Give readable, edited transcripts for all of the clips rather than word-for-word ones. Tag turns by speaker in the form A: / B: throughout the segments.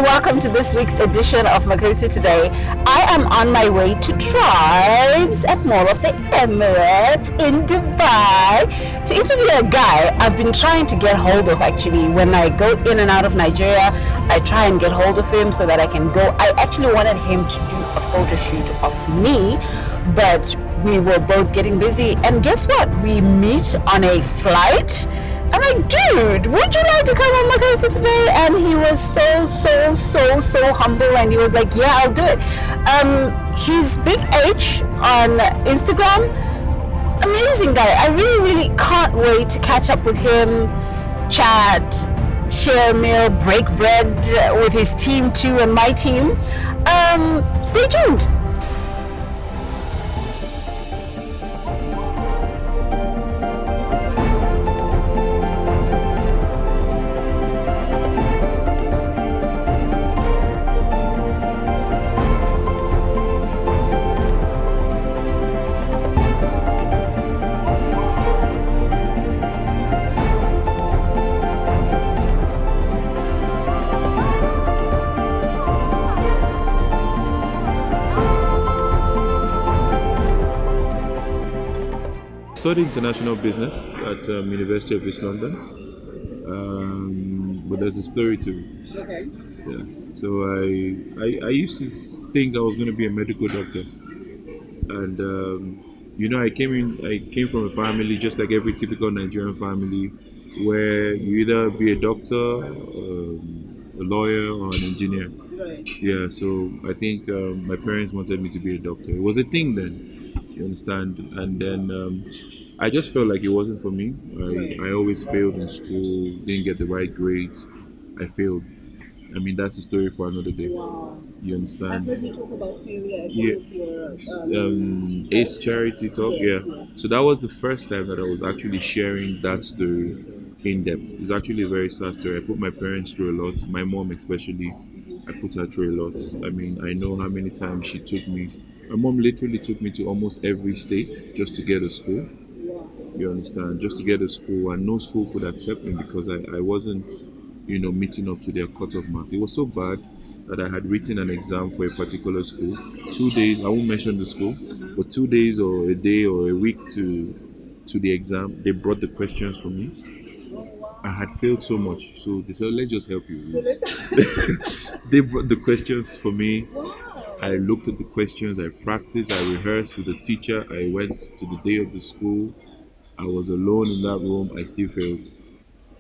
A: welcome to this week's edition of Makosi Today. I am on my way to Tribes at Mall of the Emirates in Dubai to interview a guy I've been trying to get hold of actually. When I go in and out of Nigeria, I try and get hold of him so that I can go. I actually wanted him to do a photo shoot of me, but we were both getting busy. And guess what? We meet on a flight. I'm like, dude, would you like to come on Makosi today? And he was so humble, and he was like, yeah, I'll do it. He's Big H on Instagram. Amazing guy. I really can't wait to catch up with him, chat, share a meal, break bread with his team too and my team. Stay tuned.
B: Studied international business at University of East London, but there's a story to it.
A: Okay.
B: Yeah. So I used to think I was going to be a medical doctor, and I came from a family just like every typical Nigerian family, where you either be a doctor, a lawyer, or an engineer.
A: Right.
B: Yeah. So I think my parents wanted me to be a doctor. It was a thing then. You understand? And then I just felt like it wasn't for me. I always failed in school, didn't get the right grades. I failed. I mean, that's a story for another day.
A: Wow.
B: You
A: I've
B: understand?
A: heard you talk about failure at
B: Yeah.
A: one of your
B: Ace Charity Talk,
A: Yes,
B: yeah.
A: yes.
B: So that was the first time that I was actually sharing that story in depth. It's actually a very sad story. I put my parents through a lot, my mom especially. I put her through a lot. I mean, I know how many times she took me. My mom literally took me to almost every state just to get a school.
A: Wow.
B: You understand? Just to get a school, and no school could accept me because I wasn't, meeting up to their cutoff mark. It was so bad that I had written an exam for a particular school. 2 days, I won't mention the school, but 2 days or a day or a week to the exam, they brought the questions for me.
A: Oh, wow.
B: I had failed so much, so they said, let's just help you.
A: So let's.
B: They brought the questions for me.
A: Wow.
B: I looked at the questions, I practiced, I rehearsed with the teacher. I went to the day of the school. I was alone in that room. I still failed.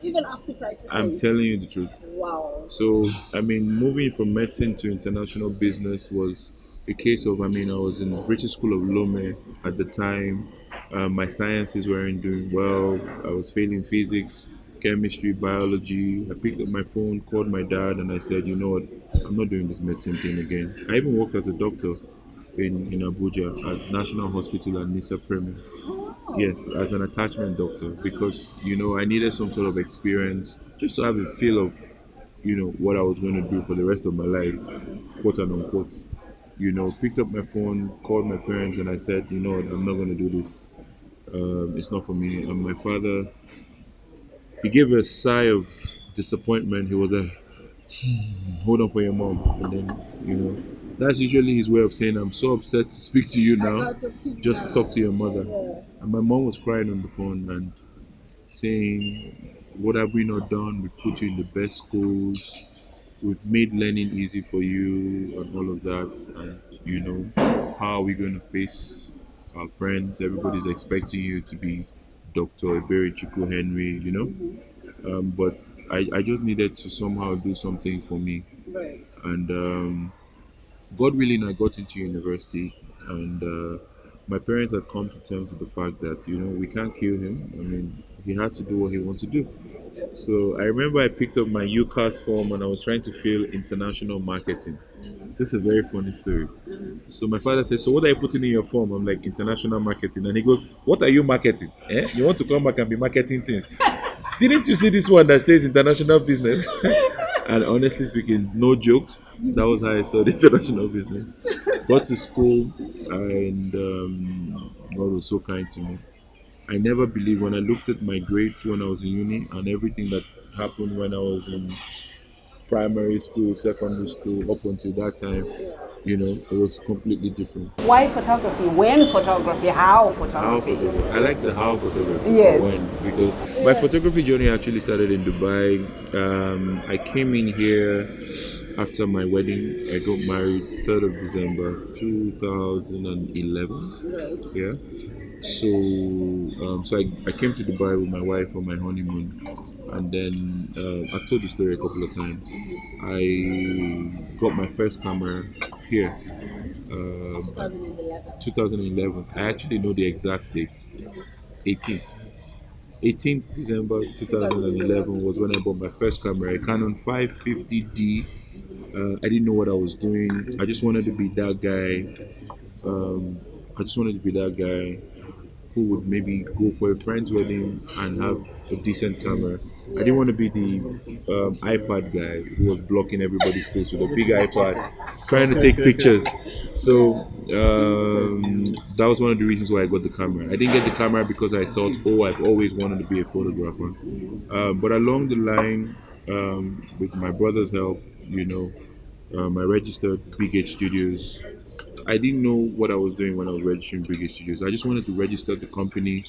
A: Even after practicing.
B: I'm telling you the truth.
A: Wow.
B: So, I mean, moving from medicine to international business was a case of, I was in the British School of Lome at the time. My sciences weren't doing well. I was failing physics, chemistry, biology. I picked up my phone, called my dad, and I said, you know what, I'm not doing this medicine thing again. I even worked as a doctor in Abuja at National Hospital and Nisa Premier. Yes, as an attachment doctor, because I needed some sort of experience just to have a feel of what I was going to do for the rest of my life, quote and unquote. Picked up my phone, called my parents, and I said, you know what, I'm not going to do this. It's not for me. And my father, he gave a sigh of disappointment. He was like, hold on for your mom, and then that's usually his way of saying, I'm so upset to speak to you now. Just talk to your mother.
A: Yeah.
B: And my mom was crying on the phone and saying, what have we not done? We've put you in the best schools. We've made learning easy for you and all of that. And, how are we going to face our friends? Everybody's expecting you to be Dr. Ebere Chukwu Henry. But I just needed to somehow do something for me.
A: Right.
B: And God willing, I got into university, and my parents had come to terms with the fact that we can't kill him. I mean, he had to do what he wants to do. So I remember I picked up my UCAS form and I was trying to fill international marketing. This is a very funny story. So my father said, so what are you putting in your form? I'm like, international marketing. And he goes, what are you marketing? You want to come back and be marketing things? Didn't you see this one that says international business? And honestly speaking, no jokes. That was how I studied international business. Got to school, and God was so kind to me. I never believed when I looked at my grades when I was in uni and everything that happened when I was in primary school, secondary school, up until that time, it was completely different.
A: Why photography? When photography? How
B: How
A: photography?
B: photography? I like the how photography.
A: Yes.
B: When? Because my photography journey actually started in Dubai. I came in here after my wedding. I got married 3rd of December 2011.
A: Right.
B: Yeah. So I came to Dubai with my wife on my honeymoon, and then I've told the story a couple of times. I got my first camera here, 2011. I actually know the exact date, 18th. 18th December 2011 was when I bought my first camera, a Canon 550D. I didn't know what I was doing. I just wanted to be that guy. Um, I just wanted to be that guy who would maybe go for a friend's wedding and have a decent camera. I didn't want to be the iPad guy who was blocking everybody's face with a big iPad trying to take pictures. So that was one of the reasons why I got the camera. I didn't get the camera because I thought, oh, I've always wanted to be a photographer. But along the line, with my brother's help, I registered Big H Studios. I didn't know what I was doing when I was registering Brigade Studios. I just wanted to register the company,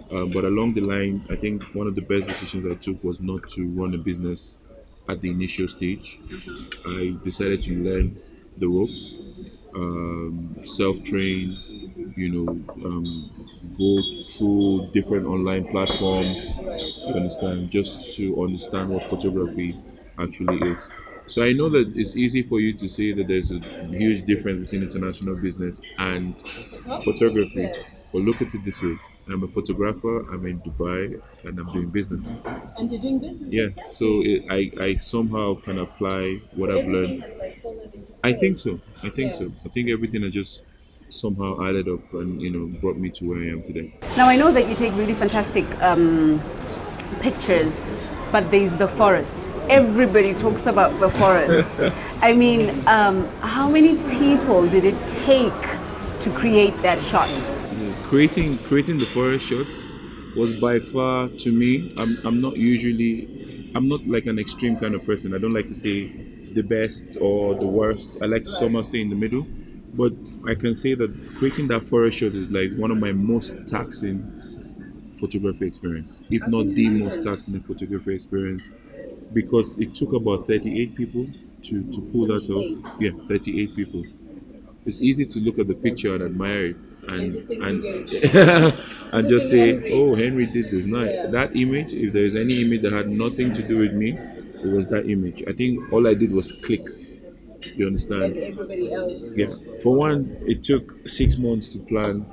B: but along the line, I think one of the best decisions I took was not to run a business at the initial stage. I decided to learn the ropes, self-train, go through different online platforms. You understand, just to understand what photography actually is. So I know that it's easy for you to say that there's a huge difference between international business and photography, but look at it this way: I'm a photographer. I'm in Dubai, and I'm doing business.
A: And you're doing business.
B: Yeah, so
A: Exactly.
B: I somehow can apply what
A: So
B: I've
A: everything
B: learned.
A: has like fallen into
B: I think
A: place.
B: so. I think
A: Yeah.
B: so. I think everything has just somehow added up and brought me to where I am today.
A: Now I know that you take really fantastic pictures, but there's the forest. Everybody talks about the forest. I mean, how many people did it take to create that shot?
B: Creating the forest shot was by far, to me, I'm not like an extreme kind of person. I don't like to say the best or the worst. I like to somehow stay in the middle. But I can say that creating that forest shot is like one of my most taxing photography experience, if not the most taxing photography experience, because it took about 38 people to pull that off. Yeah, 38 people. It's easy to look at the picture and admire it and and just say, "Oh, Henry did this." Now, that image, if there is any image that had nothing to do with me, it was that image. I think all I did was click. You understand?
A: Everybody else.
B: Yeah. For one, it took 6 months to plan,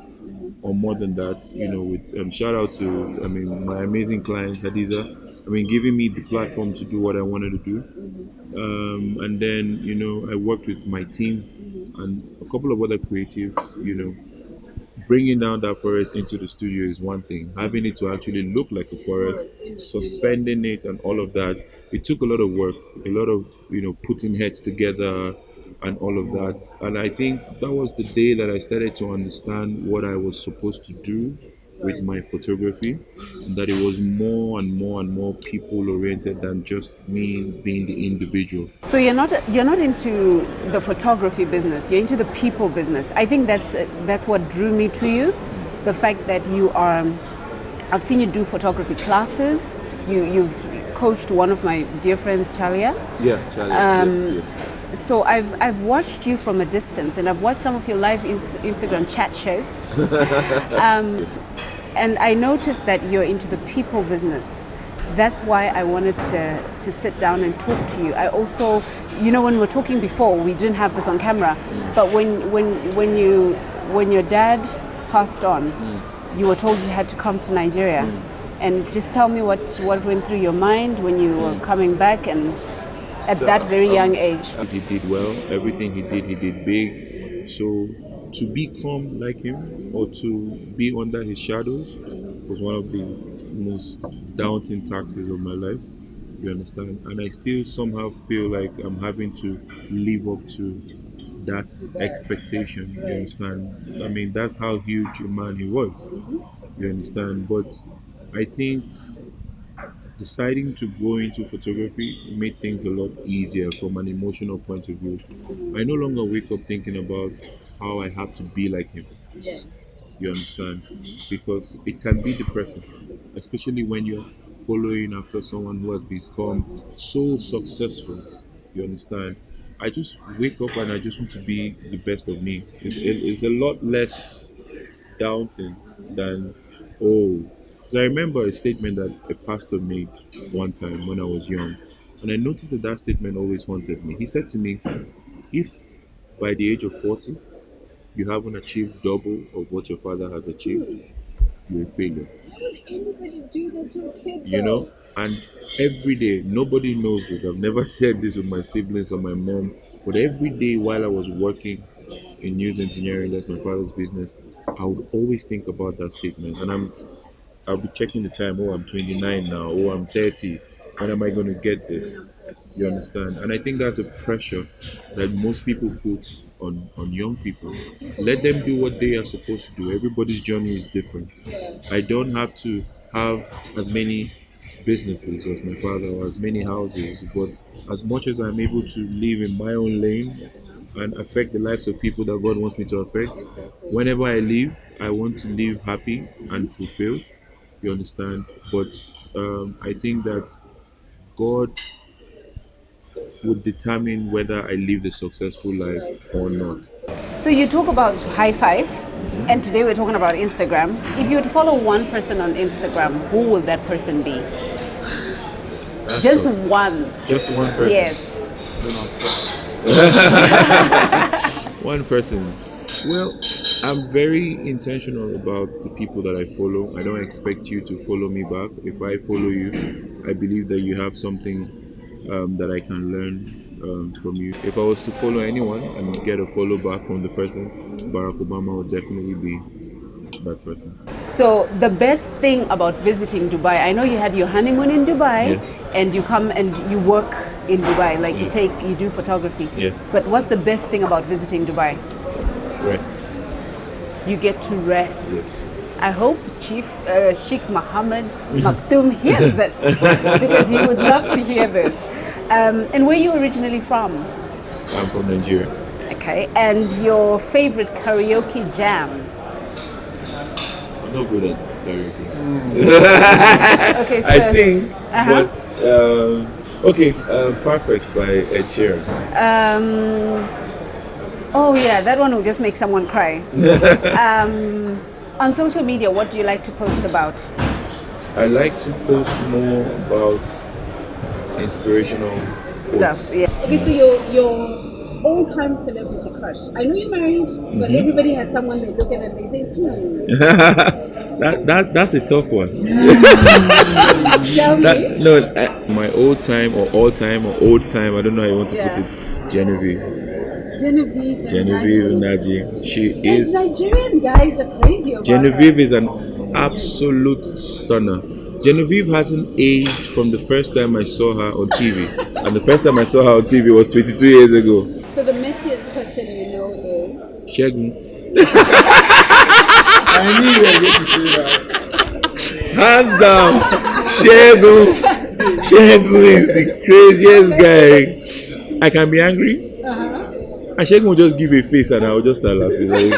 B: or more than that. With shout out to my amazing client Hadiza. Giving me the platform to do what I wanted to do. And then I worked with my team and a couple of other creatives. Bringing down that forest into the studio is one thing. Having it to actually look like a forest, suspending it, and all of that, it took a lot of work, a lot of putting heads together, and all of that. And I think that was the day that I started to understand what I was supposed to do with my photography, and that it was more and more and more people oriented than just me being the individual.
A: So you're not into the photography business. You're into the people business. I think that's what drew me to you, the fact that you are. I've seen you do photography classes. You've coached one of my dear friends, Chalia.
B: Yeah, Charlie. Yes, yes.
A: So I've watched you from a distance, and I've watched some of your live Instagram chat shows. And I noticed that you're into the people business. That's why I wanted to sit down and talk to you. I also, when we were talking before, we didn't have this on camera, but when your dad passed on, you were told you had to come to Nigeria. And just tell me what went through your mind when you were coming back and at that very young age.
B: He did well. Everything he did big. So to become like him or to be under his shadows was one of the most daunting taxes of my life. You understand? And I still somehow feel like I'm having to live up to that expectation. You understand? That's how huge a man he was. You understand? But I think deciding to go into photography made things a lot easier from an emotional point of view. I no longer wake up thinking about how I have to be like him.
A: Yeah.
B: You understand? Because it can be depressing, especially when you're following after someone who has become so successful. You understand? I just wake up and I just want to be the best of me. It's a lot less daunting than, oh, because I remember a statement that a pastor made one time when I was young, and I noticed that that statement always haunted me. He said to me, if by the age of 40 you haven't achieved double of what your father has achieved, you're a failure.
A: Why would anybody do that to a kid,
B: You
A: though?
B: know? And every day, nobody knows this. I've never said this with my siblings or my mom, but every day while I was working in news engineering, that's my father's business, I would always think about that statement. And I'll be checking the time. Oh, I'm 29 now. Oh, I'm 30. When am I going to get this? You understand? And I think that's a pressure that most people put on young people. Let them do what they are supposed to do. Everybody's journey is different. I don't have to have as many businesses as my father or as many houses, but as much as I'm able to live in my own lane and affect the lives of people that God wants me to affect, whenever I live, I want to live happy and fulfilled. You understand? But I think that God would determine whether I live a successful life or not.
A: So you talk about high five, and today we're talking about Instagram. If you would follow one person on Instagram, who would that person be?
B: That's
A: Just
B: tough.
A: one.
B: Just one person.
A: Yes.
B: One person. Well, I'm very intentional about the people that I follow. I don't expect you to follow me back. If I follow you, I believe that you have something that I can learn from you. If I was to follow anyone and get a follow back from the person, Barack Obama would definitely be that person.
A: So the best thing about visiting Dubai, I know you had your honeymoon in Dubai,
B: Yes.
A: and you come and you work in Dubai, like
B: Yes.
A: you do photography.
B: Yes.
A: But what's the best thing about visiting Dubai?
B: Rest.
A: You get to rest.
B: Yes.
A: I hope Sheikh Mohammed Maktoum hears this, because he would love to hear this. And where are you originally from?
B: I'm from Nigeria.
A: Okay, and your favorite karaoke jam?
B: I'm not good at karaoke.
A: Okay, so
B: I sing,
A: Uh-huh.
B: but okay, Perfect by Ed Sheeran.
A: Oh yeah, that one will just make someone cry. On social media, what do you like to post about?
B: I like to post more about inspirational
A: Stuff.
B: quotes.
A: Yeah.
C: Okay, so your all-time celebrity crush. I know you're married, but everybody has someone they look at and they think,
B: That's a tough one.
C: tell
B: That
C: me.
B: no, my old time or all time or old time. I don't know how you want to
C: Yeah.
B: put it. Genevieve,
C: Genevieve.
B: Genevieve
C: And
B: Naji. She
C: And
B: is.
C: Nigerian guys are crazy about
B: Genevieve
C: her.
B: is an absolute stunner. Genevieve hasn't aged from the first time I saw her on TV. And the first time I saw her on TV was 22 years ago.
C: So the messiest person you know is
B: Shegun.
D: I knew you were going to say that.
B: Hands down. Shegun. Shegun is the craziest guy. I can be angry. And Shegun will just give a face and I will just start laughing. Like,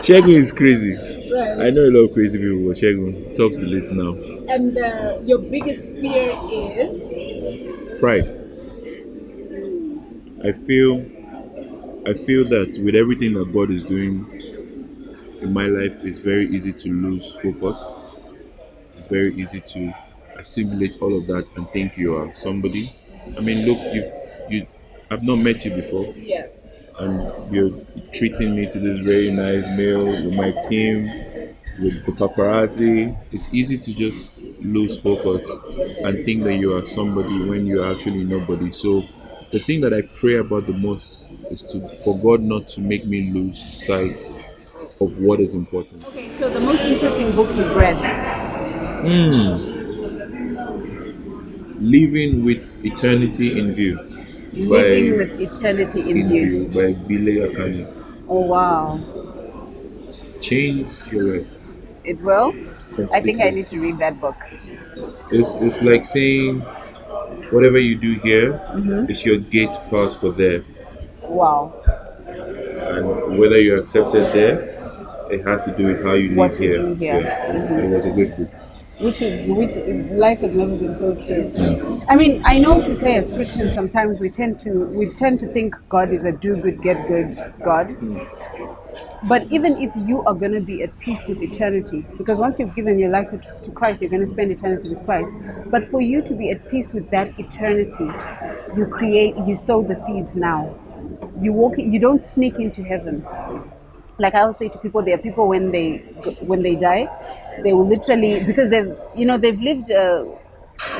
B: Shegun is crazy.
C: right.
B: I know a lot of crazy people, but Shegun tops the list now.
C: And your biggest fear is
B: Pride. I feel that with everything that God is doing in my life, it's very easy to lose focus. It's very easy to assimilate all of that and think you are somebody. I mean, look, I've not met you before,
C: yeah.
B: and you're treating me to this very nice meal with my team, with the paparazzi. It's easy to just lose focus and think that you are somebody when you're actually nobody. So the thing that I pray about the most is for God not to make me lose sight of what is important.
A: Okay, so the most interesting book you've read?
B: Living with eternity in view.
A: Living
B: by,
A: with Eternity in
B: in
A: View.
B: view by Bile Akani.
A: Oh wow.
B: Change your life.
A: It will? I think I
B: completely.
A: need to read that book.
B: It's like saying whatever you do here is your gate pass for there,
A: Wow.
B: and whether you're accepted there, it has to do with how you live
A: What you
B: here.
A: do here.
B: Yeah, so it was a good book.
C: Which life has never been so true. I mean, I know to say as Christians sometimes we tend to think God is a do good get good God. But even if you are going to be at peace with eternity, because once you've given your life to Christ, you're going to spend eternity with Christ. But for you to be at peace with that eternity, you sow the seeds now. You don't sneak into heaven. Like I always say to people, there are people when they die, they will literally, because they've lived a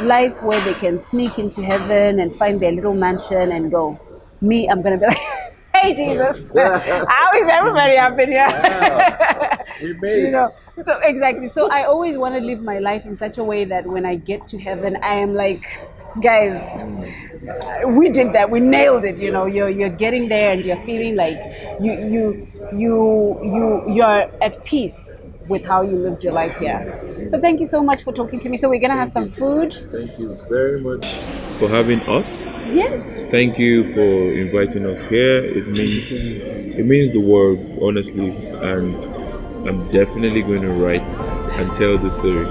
C: life where they can sneak into heaven and find their little mansion and go. Me, I'm gonna be like, hey Jesus, how is everybody up in here?
D: We made it.
C: So exactly. So I always want to live my life in such a way that when I get to heaven, I am like, guys, we did that, we nailed it. You're getting there and you're feeling like you're at peace with how you lived your life here. So thank you so much for talking to me. So we're gonna have some food.
B: Thank you very much for having us.
C: Yes.
B: Thank you for inviting us here. It means the world, honestly, and I'm definitely going to write and tell the story.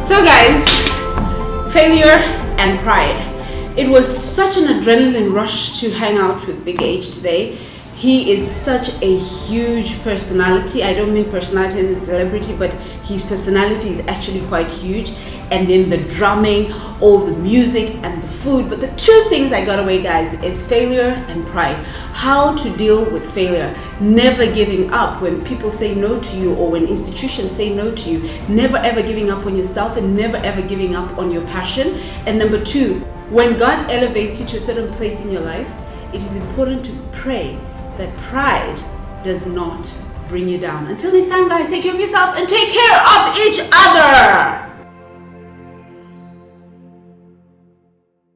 C: So guys, failure and pride. It was such an adrenaline rush to hang out with Big H today. He is such a huge personality. I don't mean personality as in celebrity, but his personality is actually quite huge. And then the drumming, all the music and the food. But the two things I got away, guys, is failure and pride. How to deal with failure. Never giving up when people say no to you or when institutions say no to you. Never ever giving up on yourself and never ever giving up on your passion. And number two, when God elevates you to a certain place in your life, it is important to pray that pride does not bring you down. Until next time, guys, take care of yourself and take care of each other.